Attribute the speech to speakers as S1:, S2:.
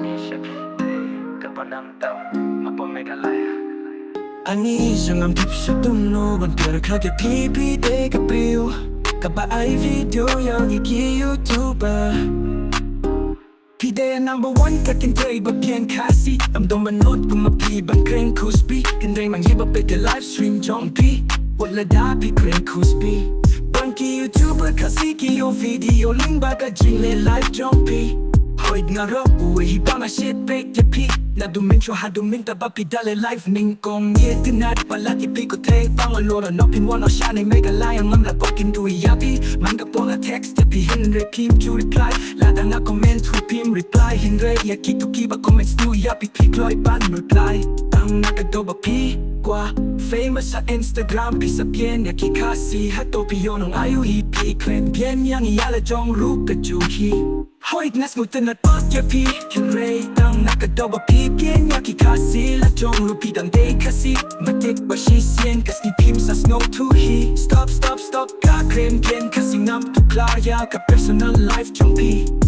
S1: มีเชฟกับปนำเต่ามาปนไม่กันเลย
S2: อันนี้ฉันลำทิพย์ฉันต้องโน้วันเกิดเขาแค่พี่เด็กกับปิวกับไอวิดีโอยังอีกยูทูบเบอร์พี่เดย์ number one กับกินเตยแบบเพียงคาซีลำดงบรรลุกุมาพี่บังเคร่งคูสปีกันเรงมันยิบไปแต่ไลฟ์สตรีมจองพี่วันละดาพี่เคร่งคูสปีบางกี่ยูทูบเบอร์คาซีกี่โอวิดีโอลิงก์บากจริงเลยไลฟ์จองพี่หอยงารบเว้ยบ้ามาเช็ดเป๊กจะพี่นาดูมินชัวหาดูมินแต่บ้าพี่ได้เลยไลฟ์นิ่งกงเงี้ยที่นัดวันละที่พี่ก็เทฟังวันโลดนกพิมพ์วันเอาชาในไม่กันไล่ยังมันละบอกกินดูยาพี่มันก็บอกละเท็กซ์จะพี่เห็นเรพิมพ์จูรีพลายและดังนั้นคอมเมนต์ทูพิมพ์รีพลายเห็นเรอยากคิดทุกทีบ้าคอมเมนต์ดูยาพี่คล้อยบ้านรีพลายตั้งนักก็โดบ้าพี่กว่า famous sa Instagram พี่สับเพียนอยากคิดคาซีฮัตโตพี่โยนงอายุฮีพี่เคลมเพียนยังยาละจงรูปกระจูฮีหอยนัสงูตนัดปัดยาพี่เห็นเรตั้งนักก็โดบ้าพี่เพียนอยากคิดคาซีละจงรูปพี่ดังเดย์คาซีมาเด็กบ้าชีเซียนกัสกีพิมพ์sa snow to he stop กาเคลมเพียนคาซีนำทุกลายากับ personal life จงพี่